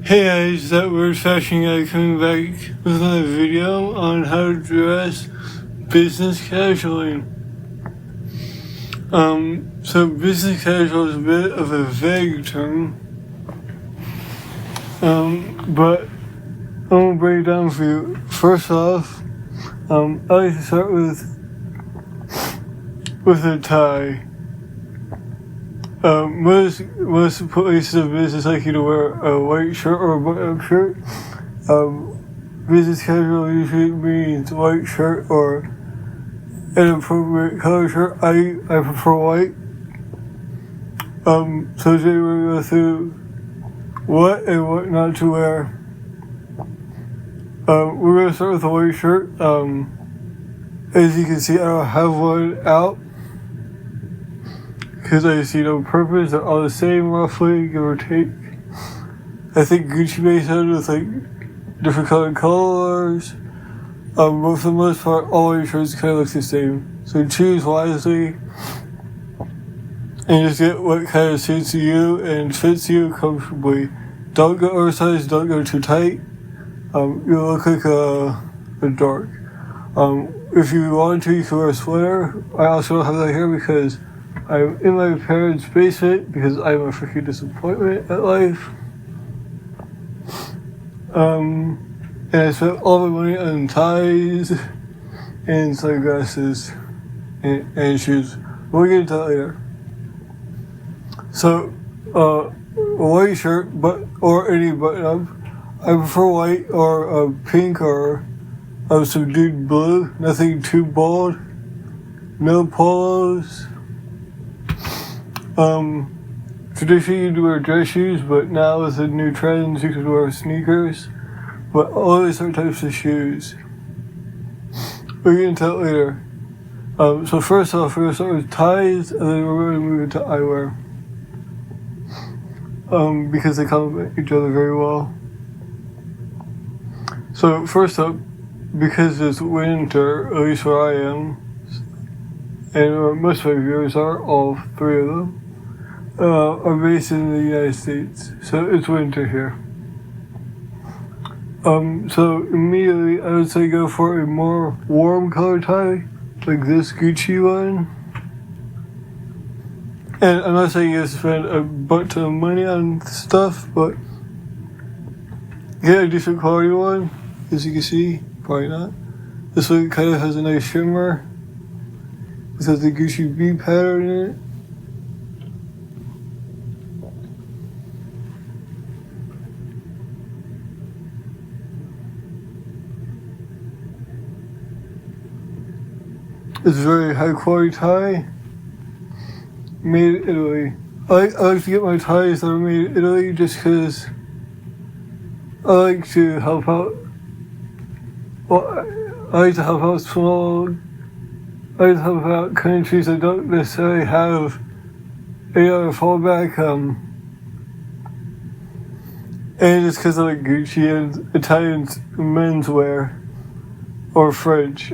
Hey guys, that weird fashion guy coming back with another video on how to dress business casually. So business casual is a bit of a vague term, but I'm gonna break it down for you. First off, I like to start with a tie. Most places of business like you to wear a white shirt or a button-up shirt. Business casual usually means white shirt or an appropriate color shirt. I prefer white. So today we're going to go through what and what not to wear. We're going to start with the white shirt. As you can see, I don't have one out because I see no purpose. They're all the same, roughly, give or take. I think Gucci makes it with like different colored colors. But for the most part, all white shirts kind of look the same. So choose wisely and just get what kind of suits you and fits you comfortably. Don't go oversized, don't go too tight. You'll look like a dork. If you want to, you can wear a sweater. I also don't have that here because I'm in my parents' basement because I'm a freaking disappointment at life. And I spent all my money on ties and sunglasses and shoes. We'll get into that later. So, a white shirt, or any button up. I prefer white or pink or subdued blue. Nothing too bold. No polos. Traditionally you'd wear dress shoes, but now with the new trends you could wear sneakers. But all these different types of shoes. We're going to tell later. So first off, we're going to start with ties, and then we're going to move into eyewear. Because they complement each other very well. So first up, because it's winter, at least where I am, and where most of my viewers are, all three of them, are based in the United States. So it's winter here. So immediately I would say go for a more warm color tie, like this Gucci one. And I'm not saying you have to spend a butt ton of money on stuff, but get a decent quality one, as you can see, probably not. This one kind of has a nice shimmer. This has the Gucci B pattern in it. It's a very high quality tie, made in Italy. I like to get my ties that are made in Italy just because I like to help out. Well, I like to help out I like to help out countries that don't necessarily have any other fallback. And just because I like Gucci and Italian menswear or French.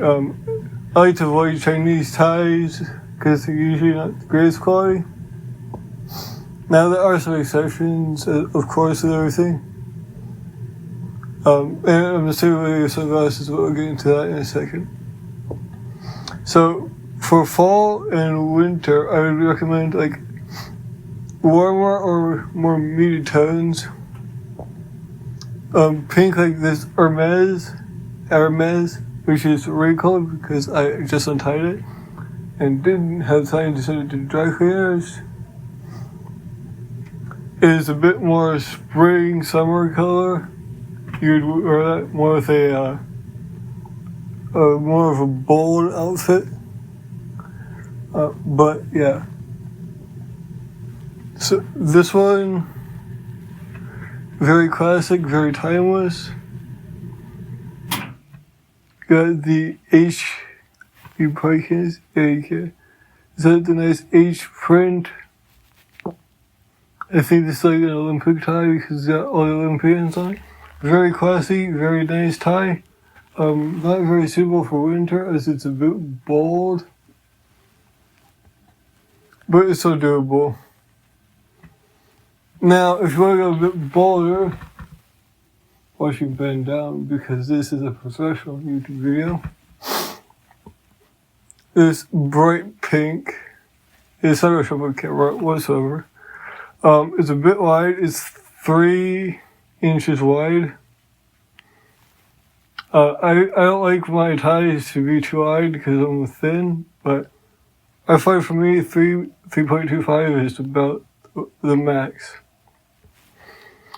I like to avoid Chinese ties because they're usually not the greatest quality. Now there are some exceptions, of course, with everything. And I'm assuming with sunglasses, but we'll get into that in a second. So for fall and winter, I would recommend like warmer or more muted tones. Pink like this Hermes, which is wrinkled because I just untied it and didn't have time to send it to dry cleaners. It is a bit more spring, summer color. You'd wear that more with a more of a bold outfit. But yeah. So this one, very classic, very timeless. Got the H, you probably can't, yeah, you can. Is that the nice H print? I think this is like an Olympic tie because it's got all the Olympians on it. Very classy, very nice tie. Not very suitable for winter as it's a bit bold. But it's so doable. Now, if you want to go a bit bolder, watching bend down because this is a professional YouTube video. This bright pink is not a show camera whatsoever. It's a bit wide. It's 3 inches wide. I don't like my ties to be too wide because I'm thin, but I find for me 3.25 is about the max.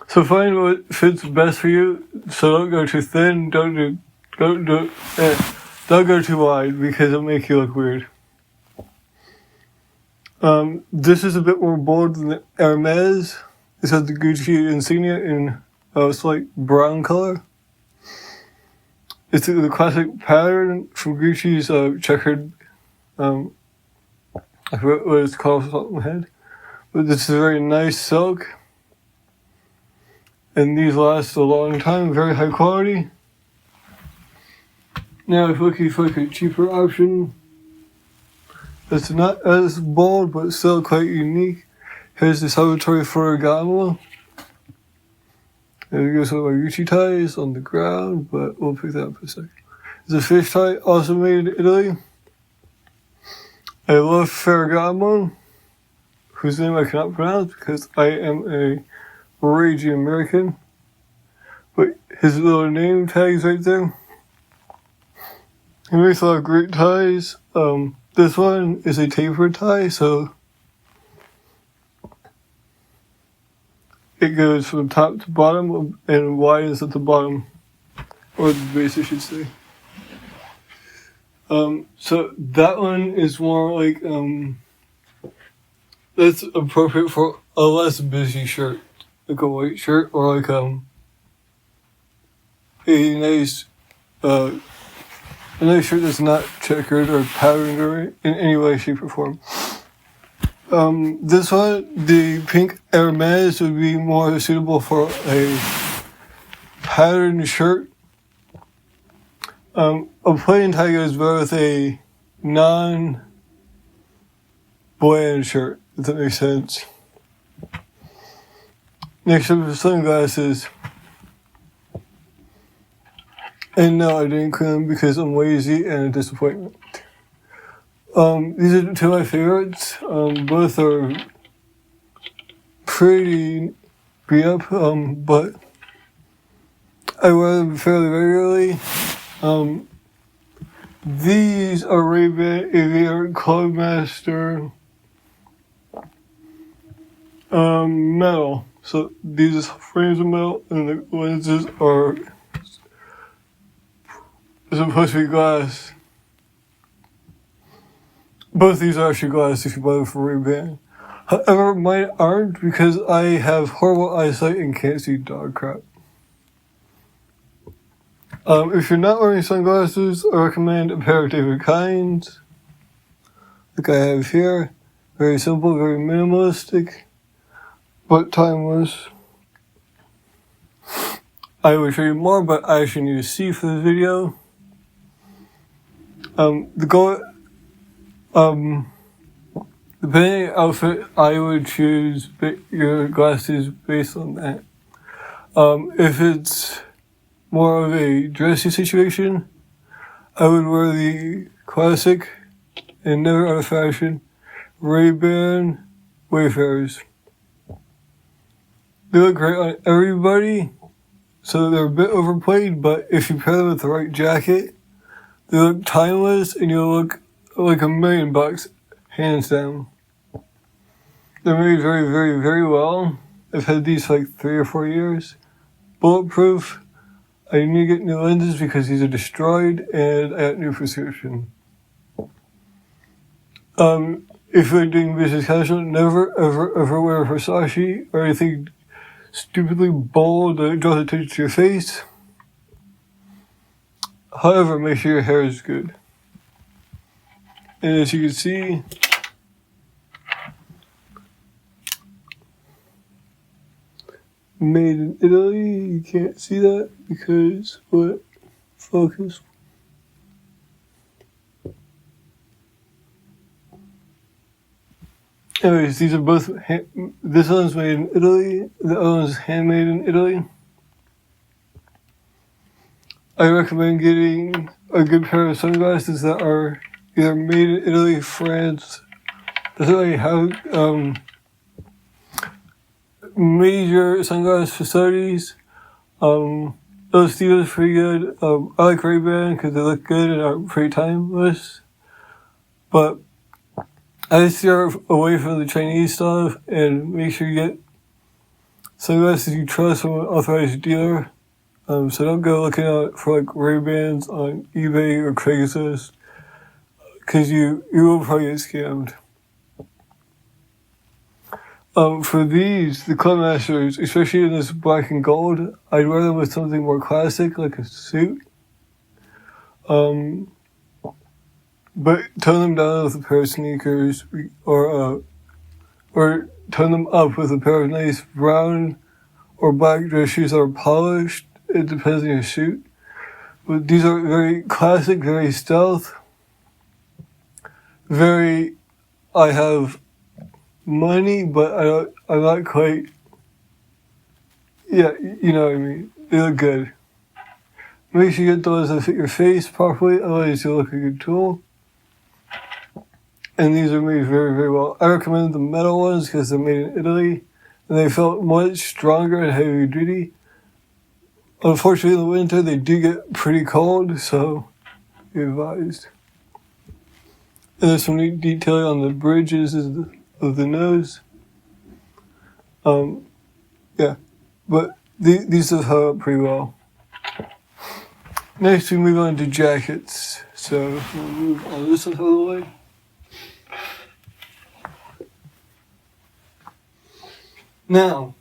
So find what fits best for you. So don't go too thin. Don't go too wide because it'll make you look weird. This is a bit more bold than the Hermes. This has the Gucci insignia in a slight brown color. It's the classic pattern from Gucci's checkered. I forgot what it's called off the top of my head, but this is a very nice silk, and these last a long time. Very high quality. Now, if you're looking for like a cheaper option, it's not as bold but still quite unique. Here's the Salvatore Ferragamo. There goes some of my Gucci ties on the ground, but we'll pick that up in a second. It's a fish tie, also made in Italy. I love Ferragamo, whose name I cannot pronounce because I am a raging American. But his little name tag's right there. He makes a lot of great ties. This one is a tapered tie, so it goes from top to bottom and widens at the bottom, or the base, I should say. So that one is more like, that's appropriate for a less busy shirt, like a white shirt, or like, a nice shirt that's not checkered or patterned or in any way, shape, or form. This one, the pink Hermes, would be more suitable for a patterned shirt. A plain tie goes better with a non-bland shirt, if that makes sense. Next up is sunglasses. And no, I didn't clean them because I'm lazy and a disappointment. These are two of my favorites. Both are pretty beat up, but I wear them fairly regularly. These are Ray-Ban Aviator Clubmaster metal. So these frames are metal and the lenses are supposed to be glass. Both these are actually glass if you buy them from Ray-Ban. However, mine aren't because I have horrible eyesight and can't see dog crap. If you're not wearing sunglasses, I recommend a pair of David Kinds, like I have here. Very simple, very minimalistic, but timeless. I will show you more, but I actually need to see for this video. Depending on outfit, I would choose your glasses based on that. If it's more of a dressy situation, I would wear the classic and never out of fashion Ray-Ban Wayfarers. They look great on everybody, so they're a bit overplayed, but if you pair them with the right jacket, they look timeless and you'll look like $1 million, hands down. They're made very, very, very well. I've had these for like 3 or 4 years. Bulletproof. I need to get new lenses because these are destroyed, and I got new prescription. If you're doing business casual, never, ever, ever wear Versace or anything stupidly bold that draws attention to your face. However, make sure your hair is good. And as you can see, made in Italy. You can't see that because what? Focus. Anyways, these are both, this one's made in Italy, the other one's handmade in Italy. I recommend getting a good pair of sunglasses that are either made in Italy, France. Doesn't really have major sunglass facilities. Those deals are pretty good. I like Ray-Ban because they look good and are pretty timeless. But I steer away from the Chinese stuff and make sure you get sunglasses you trust from an authorized dealer. So don't go looking out for like Ray-Bans on eBay or Craigslist because you will probably get scammed. For these, the Club Masters, especially in this black and gold, I'd wear them with something more classic, like a suit. But tone them down with a pair of sneakers, or tone them up with a pair of nice brown or black dress shoes that are polished. It depends on your shoot. But these are very classic, very stealth, very, I have money, but I'm not quite, yeah, you know what I mean. They look good. Make sure you get those that fit your face properly, otherwise you'll look like a good tool. And these are made very, very well. I recommend the metal ones because they're made in Italy, and they felt much stronger and heavy duty. Unfortunately, in the winter, they do get pretty cold, so be advised. And there's some neat detailing on the bridges of the nose. Yeah, but these have held up pretty well. Next, we move on to jackets. So we'll move all this one out of the way. Now,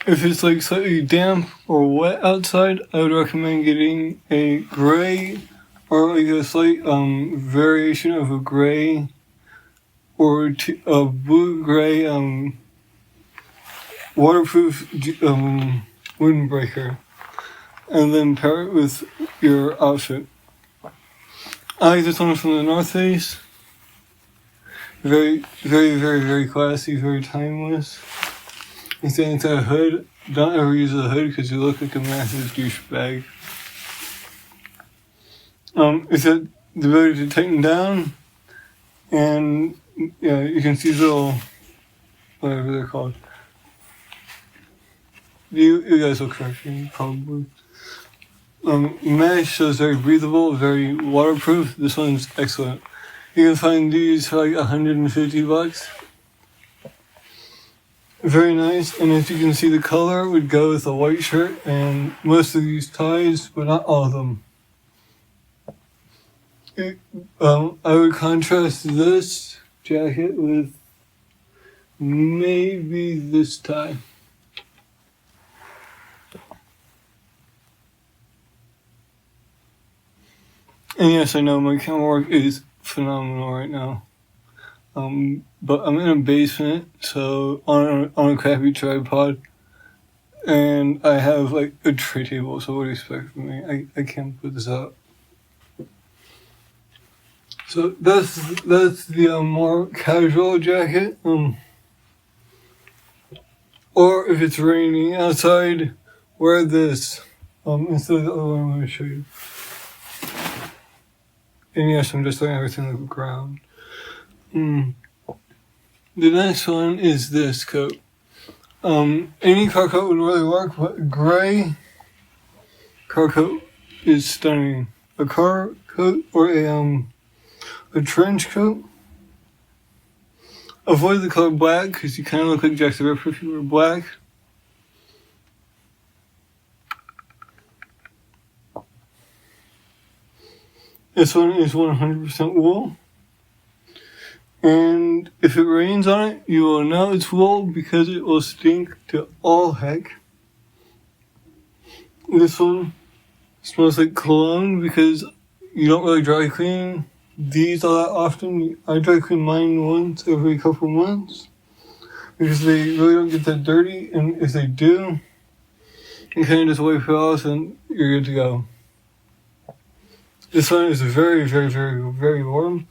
if it's like slightly damp or wet outside, I would recommend getting a gray or like a slight variation of a gray or a blue-gray waterproof windbreaker, and then pair it with your outfit. I like this one from the North Face. Very, very, very, very classy, very timeless. Instead of a hood, don't ever use a hood because you look like a massive douchebag. It's got the ability to tighten down, and yeah, you can see little, whatever they're called. You guys will correct me, probably. Mesh, so it's very breathable, very waterproof. This one's excellent. You can find these for like $150. Very nice, and as you can see, the color would go with a white shirt and most of these ties, but not all of them. I would contrast this jacket with maybe this tie. And yes, I know my camera work is phenomenal right now. But I'm in a basement, so on a crappy tripod, and I have like a tray table, so what do you expect from me? I can't put this up. So that's the more casual jacket. Or if it's raining outside, wear this instead of the other one I'm going to show you. And yes, I'm just letting everything on the ground. The next one is this coat. Any car coat would really work, but gray car coat is stunning. A car coat or a trench coat. Avoid the color black because you kind of look like Jack the Ripper if you were black. This one is 100% wool. And if it rains on it, you will know it's wool because it will stink to all heck. This one smells like cologne because you don't really dry clean these all that often. I dry clean mine once every couple months because they really don't get that dirty, and if they do, and kind of just wipe it off and you're good to go. This one is very, very, very, very warm.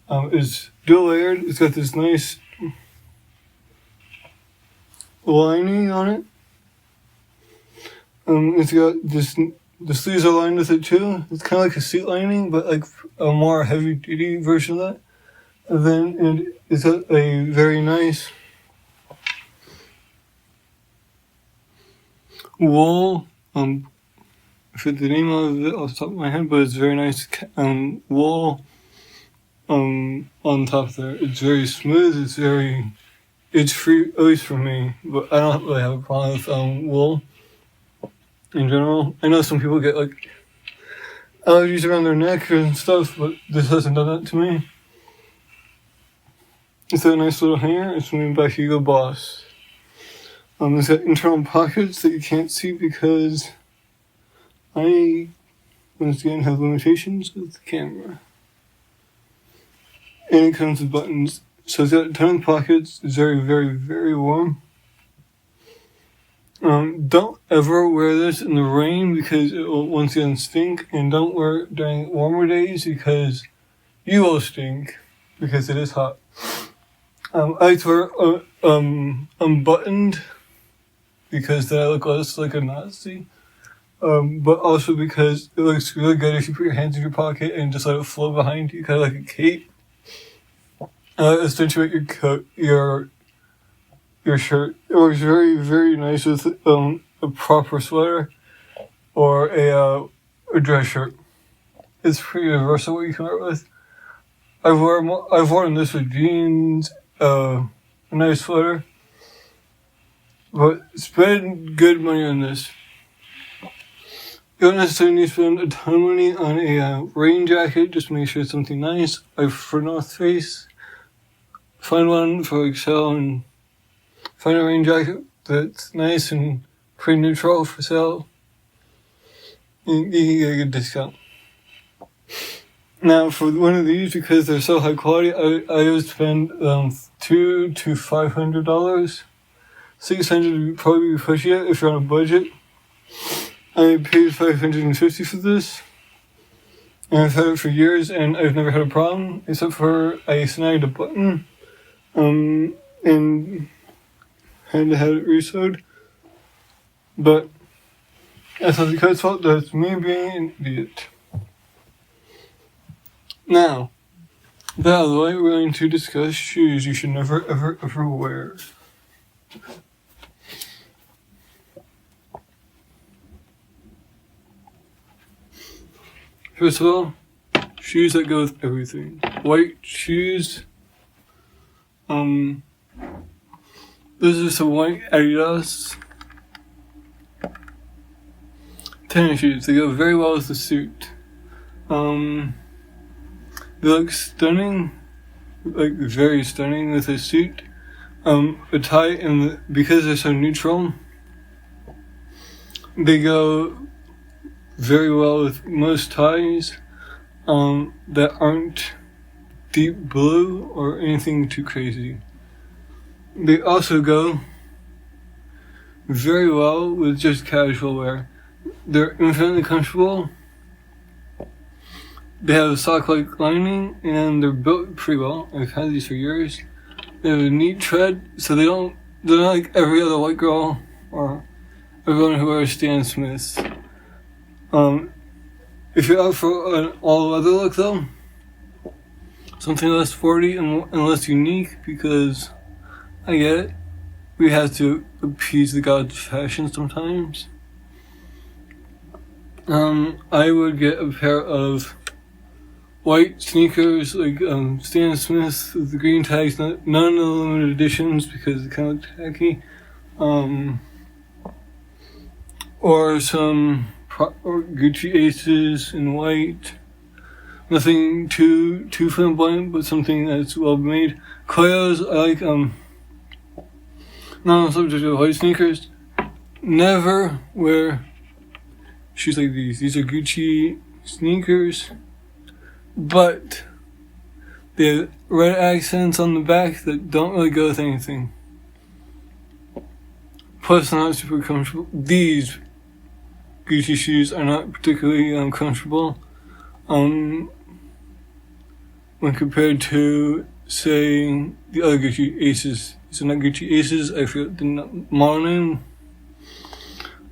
It's dual layered. It's got this nice lining on it. It's got this, the sleeves are lined with it too. It's kind of like a seat lining, but like a more heavy duty version of that. And then it's got a very nice wool, I forget the name of it off the top of my head, but it's very nice, wool, on top there. It's very smooth, it's free, at least for me, but I don't really have a problem with, wool in general. I know some people get, like, allergies around their neck and stuff, but this hasn't done that to me. It's a nice little hanger. It's made by Hugo Boss. It's got internal pockets that you can't see because I, once again, have limitations with the camera. And it comes with buttons. So it's got a ton of pockets. It's very, very, very warm. Don't ever wear this in the rain because it will once again stink. And don't wear it during warmer days because you will stink because it is hot. I like to wear unbuttoned because then I look less like a Nazi. But also because it looks really good if you put your hands in your pocket and just let it flow behind you, kind of like a cape. Accentuate your coat, your shirt. It works very, very nice with a proper sweater or a dress shirt. It's pretty universal what you can wear it with. I've worn this with jeans, a nice sweater, but spend good money on this. You don't necessarily need to spend a ton of money on a rain jacket, just make sure it's something nice. I prefer North Face. Find one for Excel and find a rain jacket that's nice and pretty neutral for sale. And you can get a good discount. Now, for one of these, because they're so high quality, I would spend $200 to $500. $600 would probably be pushing it if you're on a budget. I paid $550 for this, and I've had it for years, and I've never had a problem, except for I snagged a button, and had to have it resewed. But that's not the code's fault, that's me being an idiot. Now, that out of the way, we're going to discuss shoes you should never, ever, ever wear. First of all, shoes that go with everything. White shoes. Those are some white Adidas tennis shoes. They go very well with the suit. They look stunning, like very stunning with a suit. A tie, and because they're so neutral, they go very well with most ties that aren't deep blue or anything too crazy. They also go very well with just casual wear. They're infinitely comfortable. They have a sock-like lining and they're built pretty well. I've had these for years. They have a neat tread, so they're not like every other white girl or everyone who wears Stan Smiths. If you're out for an all-weather look though, something less sporty and less unique, because I get it, we have to appease the gods of fashion sometimes. I would get a pair of white sneakers, like Stan Smiths with the green tags, none of the limited editions because they kind of look tacky. Or some Gucci Aces in white. Nothing too flamboyant, but something that's well made. Koyos, I like not on subject of white sneakers. Never wear shoes like these. These are Gucci sneakers, but they have red accents on the back that don't really go with anything. Plus, they're not super comfortable. These Gucci shoes are not particularly comfortable. When compared to, say, the other Gucci Aces. These are not Gucci Aces, I forget the model name.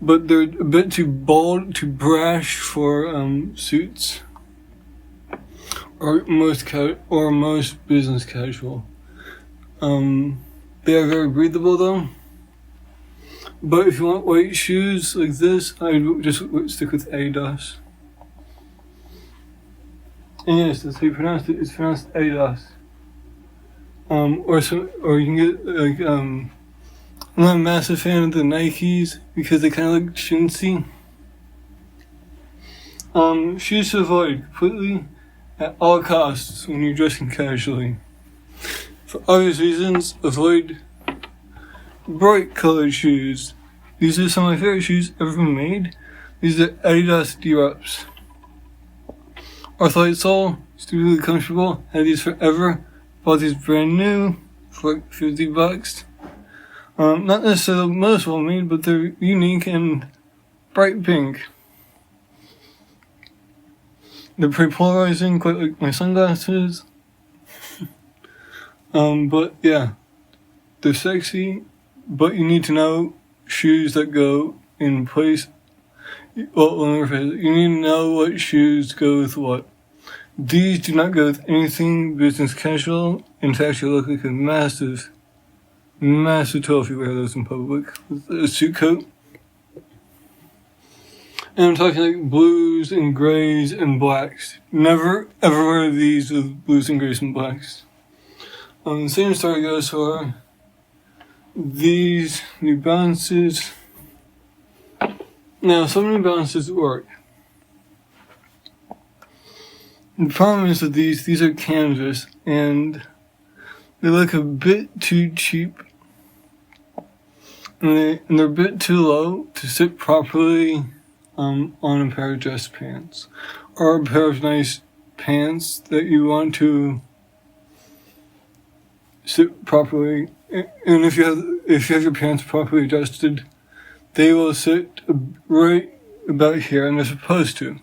But they're a bit too bold, too brash for suits. Or most business casual. They are very breathable though. But if you want white shoes like this, I'd just stick with Adidas. And yes, that's how you pronounce it. It's pronounced Adidas. Or you can get like I'm not a massive fan of the Nikes because they kind of look chintzy. Shoes to avoid completely at all costs when you're dressing casually. For obvious reasons, avoid bright colored shoes. These are some of my favorite shoes ever made. These are Adidas D-Reps. Ortholite sole, stupidly comfortable. Had these forever. Bought these brand new for like $50. Not necessarily the most well made, but they're unique and bright pink. They're pretty polarizing, quite like my sunglasses. But yeah, they're sexy, but you need to know shoes that go in place. Well, let me rephrase it. You need to know what shoes go with what. These do not go with anything business casual. In fact, you look like a massive toe if you wear those in public with a suit coat. And I'm talking like blues and grays and blacks. Never ever wear these with blues and grays and blacks. The same story goes for these New Balances. Now, some New Balances work. The problem is that these are canvas and they look a bit too cheap. And they're a bit too low to sit properly on a pair of dress pants. Or a pair of nice pants that you want to sit properly. And if you have your pants properly adjusted, they will sit right about here, and they're supposed to.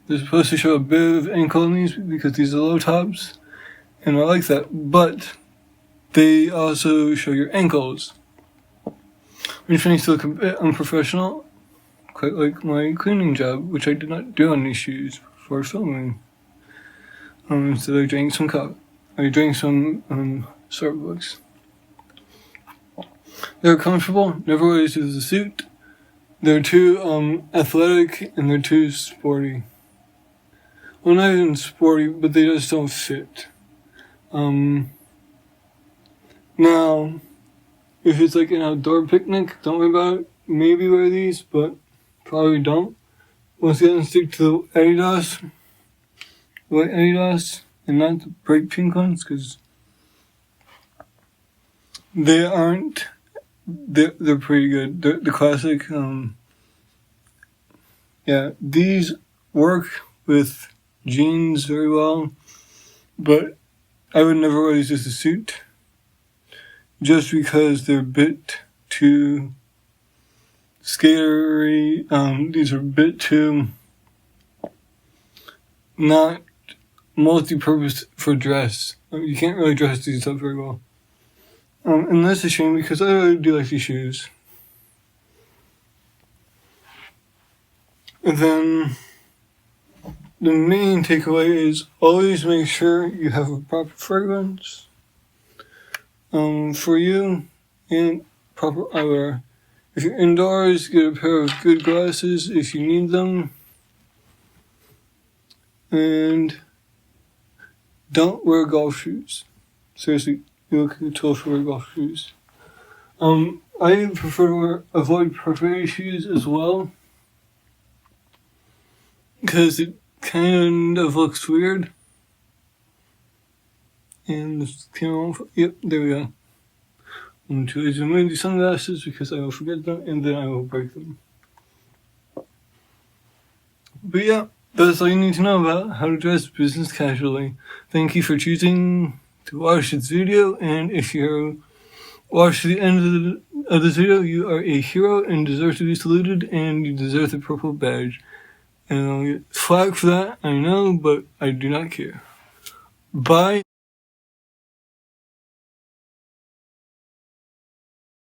They're supposed to show a bit of ankle in these because these are low tops, and I like that. But they also show your ankles, which makes it look a bit unprofessional, quite like my cleaning job, which I did not do on these shoes before filming. Instead, I drank some Starbucks. They're comfortable, never always use a suit. They're too athletic and they're too sporty. Well, not even sporty, but they just don't fit. Now, if it's like an outdoor picnic, don't worry about it. Maybe wear these, but probably don't. Once again, stick to the Adidas, white Adidas, and not the bright pink ones, because they're pretty good. They're the classic, yeah, these work with jeans very well, but I would never wear these as a suit, just because they're a bit too skatery. These are a bit too not multi-purpose for dress. You can't really dress these up very well. And that's a shame because I really do like these shoes. And then the main takeaway is always make sure you have a proper fragrance for you and proper eyewear. If you're indoors, get a pair of good glasses if you need them. And don't wear golf shoes. Seriously, you look like a tool for wearing golf shoes. I prefer to avoid perforated shoes as well, because it kind of looks weird. And this camera, yep, there we go. I'm too lazy to remove these sunglasses because I will forget them and then I will break them. But yeah, that's all you need to know about how to dress business casually. Thank you for choosing to watch this video, and if you watch the end of this video, you are a hero and deserve to be saluted, and you deserve the purple badge. And I'll get flack for that, I know, but I do not care. Bye.